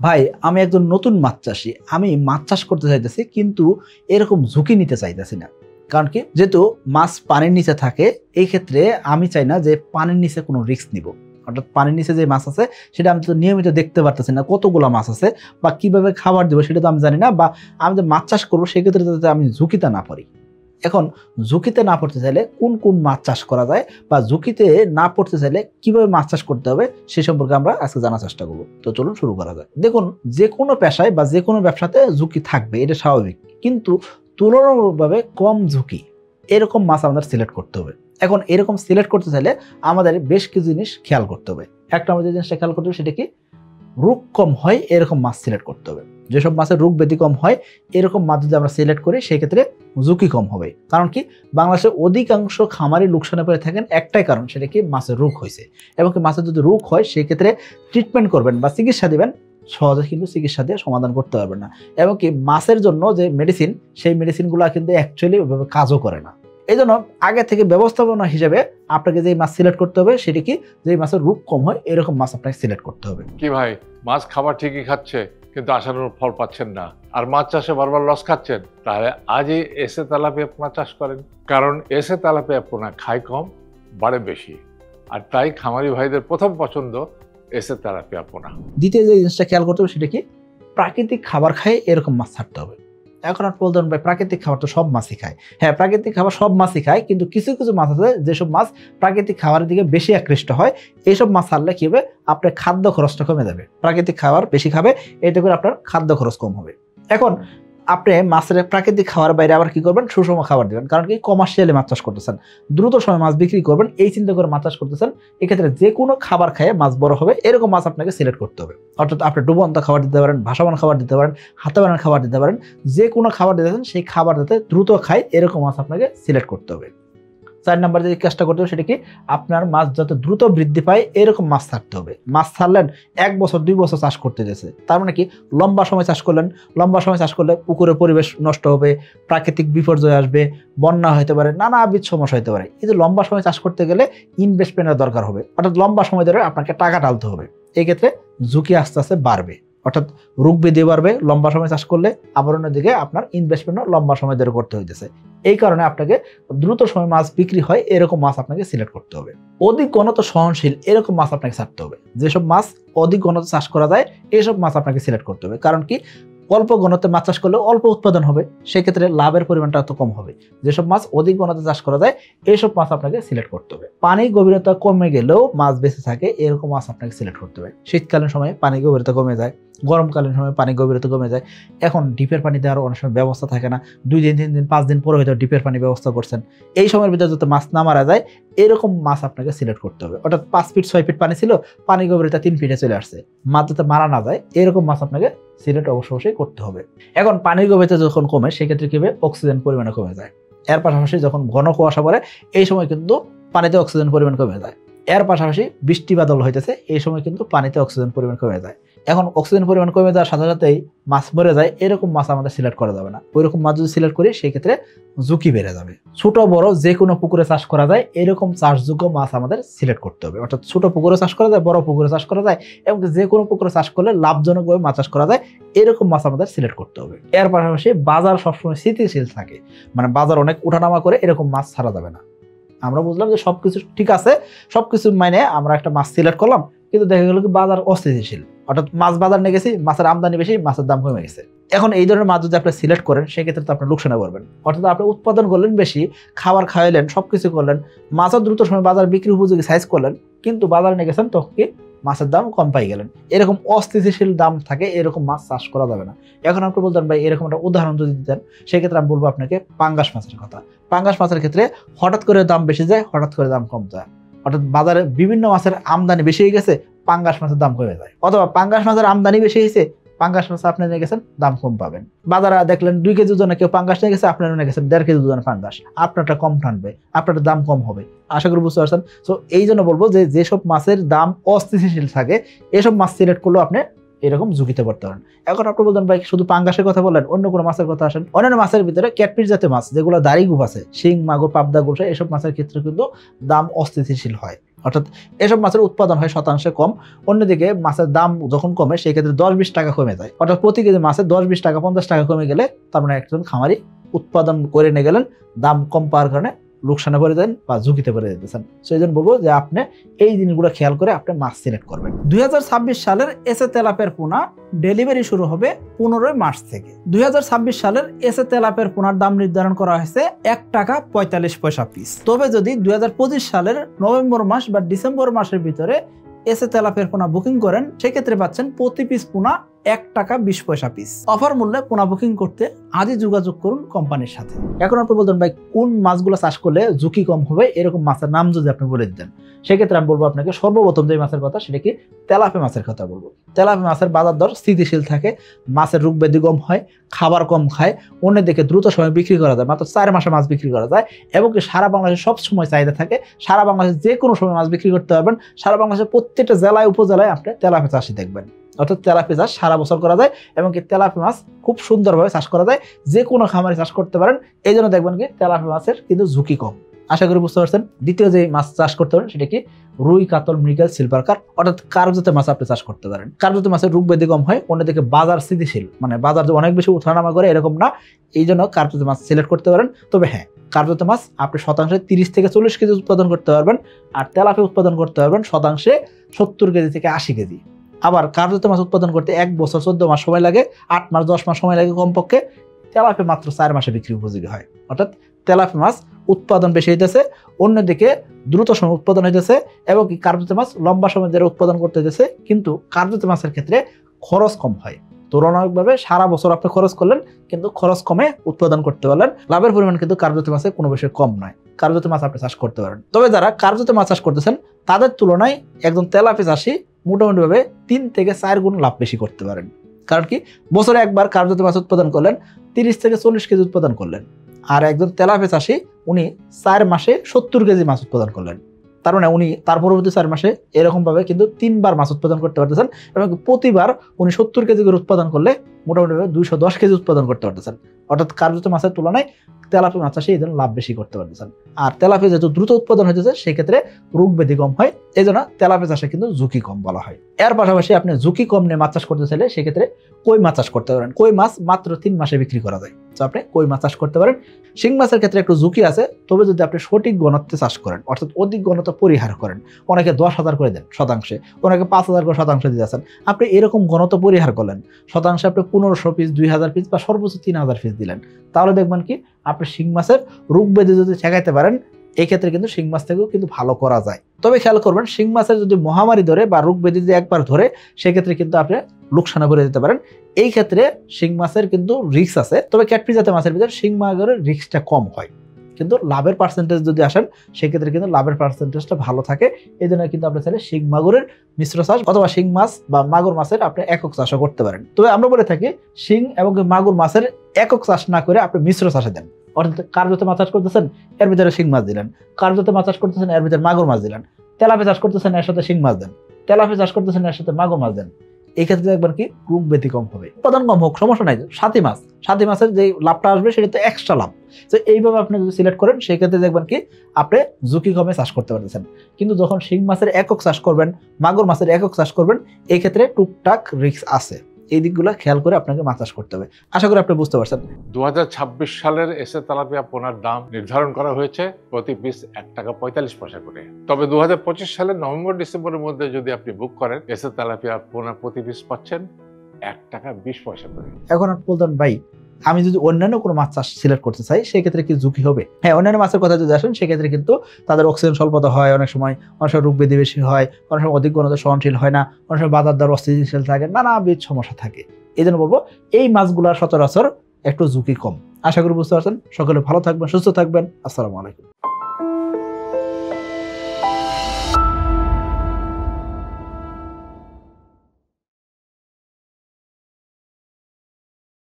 ভাই আমি একজন নতুন মাছ চাষি, আমি মাছ চাষ করতে চাইতেছি কিন্তু এরকম ঝুঁকি নিতে চাইতেছি না। কারণ কি, যেহেতু মাছ পানির নিচে থাকে, এই ক্ষেত্রে আমি চাই না যে পানির নিচে কোনো রিস্ক নিব। অর্থাৎ পানির নিচে যে মাছ আছে সেটা আমি তো নিয়মিত দেখতে পারতেছি না কতগুলো মাছ আছে বা কিভাবে খাবার দেবো সেটা তো আমি জানি না, বা আমি যে মাছ চাষ করবো সেক্ষেত্রে যাতে আমি ঝুঁকিতে না পড়ি। এখন ঝুঁকিতে না পড়তে চাইলে কোন কোন মাছ চাষ করা যায় বা ঝুঁকিতে না পড়তে চাইলে কিভাবে মাছ চাষ করতে হবে সে সম্পর্কে আমরা আজকে জানার চেষ্টা করবো। তো চলুন শুরু করা যায়। দেখুন, যে কোনো পেশায় বা যে কোনো ব্যবসাতে ঝুঁকি থাকবে, এটা স্বাভাবিক, কিন্তু তুলনামূলকভাবে কম ঝুঁকি এরকম মাছ আমাদের সিলেক্ট করতে হবে। এখন এরকম সিলেক্ট করতে চাইলে আমাদের বেশ কিছু জিনিস খেয়াল করতে হবে। একটা আমাদের যে জিনিসটা খেয়াল করতে হবে সেটা কি, রোগ কম হয় এরকম মাছ সিলেক্ট করতে হবে। যেসব মাছের রোগ ব্যাধি কম হয় এরকম মাছ যদি আমরা সিলেক্ট করি সেক্ষেত্রে ঝুঁকি কম হবে। কারণ কি, বাংলাদেশের অধিকাংশ খামারি লোকসানে পড়ে থাকেন একটাই কারণ, সেটা কি মাছের রোগ হয়েছে। এবং কি মাছের যদি রোগ হয় সেক্ষেত্রে ট্রিটমেন্ট করবেন বা চিকিৎসা দিবেন, সহজে কিন্তু চিকিৎসা দিয়ে সমাধান করতে পারবেন না। এবং কি মাছের জন্য যে মেডিসিন, সেই মেডিসিনগুলো কিন্তু অ্যাকচুয়ালি ওইভাবে কাজও করে না। এই জন্য আগে থেকে ব্যবস্থাপনা হিসেবে আপনাকে যে মাছ সিলেক্ট করতে হবে সেটি কি, যে মাছের রোগ কম হয় এরকম মাছ আপনাকে সিলেক্ট করতে হবে। কি ভাই, মাছ খাবার ঠিকই খাচ্ছে কিন্তু আশানুরূপ ফল পাচ্ছেন না, আর মাছ চাষে বারবার লস খাচ্ছেন, তাহলে আজই এসে তেলাপিয়া পোনা চাষ করেন। কারণ এসে তেলাপিয়া পোনা খায় কম, বাড়ে বেশি, আর তাই খামারি ভাইদের প্রথম পছন্দ এসে তেলাপিয়া পোনা। দ্বিতীয় যে জিনিসটা খেয়াল করতে হবে সেটা কি, প্রাকৃতিক খাবার খায় এরকম মাছ ছাড়তে হবে। এখন আপনি বলতেন ভাই প্রাকৃতিক খাবার তো সব মাছই খায়। হ্যাঁ, প্রাকৃতিক খাবার সব মাছই খায়, কিন্তু কিছু কিছু মাছ আছে যেসব মাছ প্রাকৃতিক খাবারের দিকে বেশি আকৃষ্ট হয়। এইসব মাছ ছাড়লে কি হবে, আপনার খাদ্য খরচটা কমে যাবে। প্রাকৃতিক খাবার বেশি খাবে, এতে করে আপনার খাদ্য খরচ কম হবে। এখন আপনি মাছের প্রাকৃতিক খাবার বাইরে আবার কি করবেন, সুষম খাবার দেবেন। কারণ কি, কমার্শিয়ালি মাছ চাষ করতেছেন, দ্রুত সময় মাছ বিক্রি করবেন, এই চিন্তা করে মাছ চাষ করতেছেন। এক্ষেত্রে যে কোনো খাবার খায় মাছ বড় হবে এরকম মাছ আপনাকে সিলেক্ট করতে হবে। অর্থাৎ আপনি ডুবন্ত খাবার দিতে পারেন, ভাসমান খাবার দিতে পারেন, হাতে বানানো খাবার দিতে পারেন, যে কোনো খাবার দিতেছেন সেই খাবার যাতে দ্রুত খায় এরকম মাছ আপনাকে সিলেক্ট করতে হবে। 4 নাম্বার যে কাজটা করতে হবে সেটা কি, আপনার মাছ যত দ্রুত বৃদ্ধি পায় এরকম মাছ ছাড়তে হবে। মাছ ছাড়লেন 1 বছর 2 বছর চাষ করতে গেছে, তার মানে কি, লম্বা সময় চাষ করলেন। লম্বা সময় চাষ করলে পুকুরের পরিবেশ নষ্ট হবে, প্রাকৃতিক বিপর্যয় আসবে, বন্যা হতে পারে, নানাবিধ সমস্যা হতে পারে। এই যে লম্বা সময় চাষ করতে গেলে ইনভেস্টমেন্টের দরকার হবে, অর্থাৎ লম্বা সময় ধরে আপনাকে টাকা ঢালতে হবে। এই ক্ষেত্রে ঝুঁকি আস্তে আস্তে বাড়বে, অর্থাৎ রোগ ব্যাধি বাড়বে লম্বা সময় চাষ করলে। আবার অন্যদিকে আপনার ইনভেস্টমেন্টও লম্বা সময় ধরে করতে হইতেছে। এই কারণে আপনাকে দ্রুত সময় মাছ বিক্রি হয় এরকম মাছ আপনাকে সিলেক্ট করতে হবে। অধিক ঘনত্ব সহনশীল এরকম মাছ আপনাকে ছাড়তে হবে। যেসব মাছ অধিক ঘনত্ব চাষ করা যায় এইসব মাছ আপনাকে সিলেক্ট করতে হবে। কারণ কি, অল্প ঘনত্বে মাছ চাষ করলে অল্প উৎপাদন হবে, সেক্ষেত্রে লাভের পরিমাণটা এত কম হবে। যেসব মাছ অধিক ঘনত্বে চাষ করা যায় এইসব মাছ আপনাকে সিলেক্ট করতে হবে। পানি গভীরতা কমে গেলেও মাছ বেঁচে থাকে এরকম মাছ আপনাকে সিলেক্ট করতে হবে। শীতকালীন সময়ে পানি গভীরতা কমে যায়, গরমকালীন সময় পানি গভীরতা কমে যায়। এখন ডিপের পানি দেওয়ার অনেক সময় ব্যবস্থা থাকে না, 2 দিন 3 দিন 5 দিন পরে হয়তো ডিপের পানি ব্যবস্থা করছেন। এই সময়ের ভিতরে যাতে মাছ না মারা যায় এরকম মাছ আপনাকে সিলেক্ট করতে হবে। অর্থাৎ 5 ফিট 6 ফিট পানি ছিল, পানি গভীরতা 3 ফিটে চলে আসছে, মাছ যাতে মারা না যায় এরকম মাছ আপনাকে সিলেক্ট অবশ্যই করতে হবে। এখন পানির গভীরতা যখন কমে সেক্ষেত্রে কি হবে, অক্সিজেন পরিমাণে কমে যায়। এর পাশাপাশি যখন ঘন কুয়াশা পড়ে এই সময় কিন্তু পানিতে অক্সিজেন পরিমাণ কমে যায়। এর পাশাপাশি বৃষ্টি বাদল হইতেছে এই সময় কিন্তু পানিতে অক্সিজেন পরিমাণ কমে যায়। এখন অক্সিজেন পরিমাণ কমে যাওয়ার সাথে সাথেই মাছ মরে যায়, এরকম মাছ আমাদের সিলেক্ট করা যাবে না। ওইরকম মাছ যদি সিলেক্ট করি সেই ক্ষেত্রে ঝুঁকি বেড়ে যাবে। ছোট বড় যে কোনো পুকুরে চাষ করা যায় এরকম চাষযোগ্য মাছ আমাদের সিলেক্ট করতে হবে। অর্থাৎ ছোট পুকুরে চাষ করা যায়, বড় পুকুরে চাষ করা যায়, এবং যে কোনো পুকুরে চাষ করলে লাভজনকভাবে মাছ চাষ করা যায় এরকম মাছ আমাদের সিলেক্ট করতে হবে। এর পাশাপাশি বাজার সবসময় স্থিতিশীল থাকে, মানে বাজার অনেক উঠানামা করে এরকম মাছ ছাড়া যাবে না। আমরা বুঝলাম যে সবকিছু ঠিক আছে, সবকিছু মানে আমরা একটা মাছ সিলেক্ট করলাম, কিন্তু দেখা গেল কি বাজার অস্থিতিশীল, অর্থাৎ মাছ বাজার নিয়ে গেছি, মাছের আমদানি বেশি, মাছের দাম কমে গেছে। এখন এই ধরনের মাছ যদি আপনি সিলেক্ট করেন সেক্ষেত্রে তো আপনি লোকসানে পড়বেন। অর্থাৎ আপনি উৎপাদন করলেন বেশি, খাবার খাওয়াইলেন, সবকিছু করলেন, মাছও দ্রুত সময় বাজার বিক্রি উপযোগী সাইজ করলেন, কিন্তু বাজার নিয়ে গেছেন তখন কি মাছের দাম কম পাই গেলেন। এরকম অস্থিতিশীল দাম থাকে এরকম মাছ চাষ করা যাবে না। এখন আপনি বলতেন ভাই এরকম একটা উদাহরণ যদি দিতেন, সেক্ষেত্রে আমি বলবো আপনাকে পাঙ্গাস মাছের কথা। পাঙ্গাস মাছের ক্ষেত্রে হঠাৎ করে দাম বেশি যায়, হঠাৎ করে দাম কম যায়। অর্থাৎ বাজারে বিভিন্ন মাছের আমদানি বেশি হয়ে গেছে, পাঙ্গাস মাছের দাম কমে যায়। অথবা পাঙ্গাস মাছের আমদানি বেশি হয়েছে, পাঙ্গাস মাছ আপনি নিয়ে গেছেন, দাম কম পাবেন। বাজারে দেখলেন 2 কেজি ওজনে কেউ পাঙ্গাস নিয়ে গেছে, আপনারা নিয়ে গেছেন 1.5 কেজি ওজনে পাঙ্গাস, আপনারটা কম টানবে, আপনার দাম কম হবে। আশা করি বুঝতে পারছেন। সো এই জন্য বলবো যে যেসব মাছের দাম অস্থিতিশীল থাকে এসব মাছ সিলেক্ট করলেও আপনি এরকম ঝুঁকিতে পড়তে পারেন। এখন আপনি বলতেন ভাই শুধু পাঙ্গাসের কথা বলেন, অন্য কোনো মাছের কথা আসেন। অন্যান্য মাছের ভিতরে ক্যাটফিশ জাতীয় মাছ যেগুলো দাড়ি গুপ আছে, শিং মাগুর পাবদা গুলশা, এসব মাছের ক্ষেত্রে কিন্তু দাম অস্থিতিশীল হয়। অর্থাৎ এসব মাছের উৎপাদন হয় শতাংশে কম। অন্যদিকে মাছের দাম যখন কমে সেই ক্ষেত্রে 10-20 টাকা কমে যায়। অর্থাৎ প্রতি কেজি মাছের 10-20 টাকা 50 টাকা কমে গেলে তার মানে একজন খামারি উৎপাদন করে নিয়ে গেলেন, দাম কম পাওয়ার কারণে লোকসানে পড়ে দেন বা ঝুঁকিতে পড়ে যেতেছেন। সেই জন্য বলবো যে আপনি এই জিনিসগুলো খেয়াল করে আপনি মাছ সিলেক্ট করবেন। 2026 সালের এসএ তেলাপিয়ার পোনা ডেলিভারি শুরু হবে 15 মার্চ থেকে। 2026 সালের এসএ তেলাপিয়ার পোনার দাম নির্ধারণ করা হয়েছে 1 টাকা 45 পয়সা পিস। তবে যদি 2025 সালের নভেম্বর মাস বা ডিসেম্বর মাসের ভিতরে এসএ তেলাপিয়ার পোনা বুকিং করেন, সেক্ষেত্রে পাচ্ছেন প্রতি পিস পোনা 1 টাকা 20 পয়সা পিস। অফার মূল্যে পোনা বুকিং করতে আজই যোগাযোগ করুন কোম্পানির সাথে। এখন আপনি বলতেন ভাই কোন মাছগুলো চাষ করলে ঝুঁকি কম হবে, এরকম মাছের নাম যদি আপনি বলে দিতেন, সেক্ষেত্রে আমি বলবো আপনাকে সর্বপ্রথম যে মাছের কথা সেটা কি তেলাপিয়া মাছের কথা বলবো। তেলাপিয়া মাছের বাজার দর স্থিতিশীল থাকে, মাছের রোগ ব্যাধি কম হয়, খাবার কম খায়, অন্যদিকে দ্রুত সময় বিক্রি করা যায়, মাত্র 4 মাসে মাছ বিক্রি করা যায় এবং কি সারা বাংলাদেশে সব সময় চাহিদা থাকে। সারা বাংলাদেশে যে কোনো সময় মাছ বিক্রি করতে পারবেন। সারা বাংলাদেশের প্রত্যেকটা জেলায় উপজেলায় আপনি তেলাপিয়া চাষি দেখবেন। অর্থাৎ তেলাপিয়া চাষ সারা বছর করা যায় এবং কি তেলাপিয়া মাছ খুব সুন্দরভাবে চাষ করা যায়, যে কোনো খামারে চাষ করতে পারেন। এই জন্য দেখবেন কি তেলাপিয়া মাছের কিন্তু ঝুঁকি কম। আশা করি বুঝতে পারছেন। দ্বিতীয় যে মাছ চাষ করতে পারেন সেটা কি রুই, কাতল, মৃগেল, সিলভার কার্প, অর্থাৎ কার্পজাতীয় মাছ আপনি চাষ করতে পারেন। কার্পজাতীয় মাছের রোগ ব্যাধি কম হয়, অন্যদিকে বাজার স্থিতিশীল, মানে বাজার যে অনেক বেশি উঠানামা করে এরকম না, এই জন্য কার্পজাতীয় মাছ সিলেক্ট করতে পারেন। তবে হ্যাঁ, কার্পজাতীয় মাছ আপনি শতাংশে 30 থেকে 40 কেজি উৎপাদন করতে পারবেন, আর তেলাপিয়া উৎপাদন করতে পারবেন শতাংশে 70 কেজি থেকে 80 কেজি। আবার কার্পজাতীয় মাছ উৎপাদন করতে 1 বছর 14 মাস সময় লাগে, 8 মাস 10 মাস সময় লাগে কমপক্ষে। তেলাপিয়া মাত্র 4 মাসে বিক্রি উপযোগী হয়। অর্থাৎ তেলাপিয়া মাছ উৎপাদন বেশি হইতেছে, অন্যদিকে দ্রুত সময় উৎপাদন হইতেছে এবং কি কার্পজাতীয় মাছ লম্বা সময় ধরে উৎপাদন করতে হইতেছে, কিন্তু কার্পজাতীয় মাছের ক্ষেত্রে খরচ কম হয়। তুলনামূলকভাবে সারা বছর আপনি খরচ করলেন কিন্তু খরচ কমে উৎপাদন করতে পারলেন। লাভের পরিমাণ কিন্তু কার্পজাতীয় মাছে কোনো বেশি কম নয়। কার্পজাতীয় মাছ আপনি চাষ করতে পারেন। তবে যারা কার্পজাতীয় মাছ চাষ করতেছেন তাদের তুলনায় একজন তেলাপিয়া চাষি মোটামুটিভাবে 3 থেকে 4 গুণ লাভ বেশি করতে পারেন। কারণ কি বছরে একবার কার্পজাতীয় মাছ উৎপাদন করলেন, 30 থেকে 40 কেজি উৎপাদন করলেন, আর একজন তেলাপিয়া চাষি উনি 4 মাসে 70 কেজি মাছ উৎপাদন করলেন। তার মানে উনি তার পরবর্তী 4 মাসে এরকম ভাবে কিন্তু 3 বার মাছ উৎপাদন করতে পারতেছেন এবং প্রতিবার উনি 70 কেজি করে উৎপাদন করলে মোটামুটি 210 কেজি উৎপাদন করতে পারতেছেন। অর্থাৎ কার্পজাতীয় মাছের তুলনায় তেলাপিয়া মাছ চাষে এই জন্য লাভ বেশি করতে পারতেছেন। আর তেলাপিয়া যেহেতু দ্রুত উৎপাদন হইতেছে সেক্ষেত্রে রোগ ব্যাধি কম হয়, এই জন্য তেলাপিয়া চাষে কিন্তু ঝুঁকি কম বলা হয়। এর পাশাপাশি আপনি ঝুঁকি কম নিয়ে মাছ চাষ করতে চাইলে সেক্ষেত্রে কই মাছ চাষ করতে পারেন। কই মাছ মাত্র 3 মাসে বিক্রি করা যায়, তো আপনি কই মাছ চাষ করতে পারেন। শিং মাছের ক্ষেত্রে একটু ঝুঁকি আছে, তবে যদি আপনি সঠিক ঘনত্বে চাষ করেন, অর্থাৎ অধিক ঘনত্ব পরিহার করেন, অনেকে 10,000 করে দেন শতাংশে, অনেকে 5,000 করে শতাংশে দিয়ে আছেন, আপনি এরকম ঘনত্ব পরিহার করলেন, শতাংশে আপনি 1500 পিস, 2000 পিস বা সর্বোচ্চ 3000 পিস দিলেন, তাহলে দেখবেন কি আপনি শিং মাছের রোগ ব্যাধি যদি ঠেকাইতে পারেন, এই ক্ষেত্রে কিন্তু শিং মাছ থেকেও কিন্তু ভালো করা যায়। তবে খেয়াল করবেন শিং মাছের যদি মহামারী ধরে বা রোগ ব্যাধি যদি একবার ধরে সেক্ষেত্রে কিন্তু আপনি লোকসানে পড়ে যেতে পারেন। এই ক্ষেত্রে শিং মাছের কিন্তু রিস্ক আছে, তবে ক্যাটফিশ জাতীয় মাছের ভিতরে শিং মাছের রিস্কটা কম হয়, কিন্তু লাভের পার্সেন্টেজ যদি আসেন সেক্ষেত্রে কিন্তু লাভের পার্সেন্টেজটা ভালো থাকে। এই জন্য কিন্তু আপনি চাইলে শিং মাগুরের মিশ্র চাষ অথবা শিং মাছ বা মাগুর মাছের আপনি একক চাষও করতে পারেন। তবে আমরা বলে থাকি শিং এবং মাগুর মাছের একক চাষ না করে আপনি মিশ্র চাষে দেন। অর্থাৎ কার্পজাতীয় মাছ চাষ করতেছেন এর ভিতরে শিং মাছ দিলেন, কার্পজাতীয় মাছ চাষ করতেছেন এর ভিতরে মাগুর মাছ দিলেন, তেলাপিয়া চাষ করতেছেন এর সাথে শিং মাছ দেন, তেলাপিয়া চাষ করতেছেন এর সাথে মাগুর মাছ দেন। এই ক্ষেত্রে দেখবেন কি রোগ ব্যাধি কম হবে, উৎপাদন কম হোক সমস্যা নাই। সাথী মাছের যে লাভটা আসবে সেটা তো এক্সট্রা লাভ। তো এইভাবে আপনি যদি সিলেক্ট করেন সেই ক্ষেত্রে দেখবেন কি আপনি ঝুঁকি কমে চাষ করতে পারতেছেন। কিন্তু যখন শিং মাছের একক চাষ করবেন, মাগুর মাছের একক চাষ করবেন, এই ক্ষেত্রে টুকটাক রিস্ক আছে। এই দিকগুলো খেয়াল করে আপনাকে মাছ চাষ করতে হবে। আশা করি আপনি বুঝতে পারছেন। 2026 সালের এসএ তেলাপিয়া পোনার দাম নির্ধারণ করা হয়েছে প্রতি পিস 1 টাকা 45 পয়সা করে। তবে 2025 সালের নভেম্বর ডিসেম্বরের মধ্যে যদি আপনি বুক করেন এসএ তেলাপিয়া পোনা প্রতি পিস পাচ্ছেন 1 টাকা 20 পয়সা করে। এখন আপনি বলতেন ভাই আমি যদি অন্যান্য কোনো মাছ চাষ সিলেক্ট করতে চাই সেক্ষেত্রে কি ঝুঁকি হবে? হ্যাঁ, অন্যান্য মাছের কথা যদি আসেন সেক্ষেত্রে কিন্তু তাদের অক্সিজেন স্বল্পতা হয়, অনেক সময় রোগ ব্যাধি বেশি হয়, অনেক সময় অধিক ঘনত্ব সহনশীল হয় না, অনেক সময় বাজার দর অস্থিতিশীল থাকে, নানাবিধ সমস্যা থাকে। এই জন্য বলবো এই মাছগুলোর সচরাচর একটু ঝুঁকি কম। আশা করি বুঝতে পারছেন। সকলে ভালো থাকবেন, সুস্থ থাকবেন। আসসালামু আলাইকুম।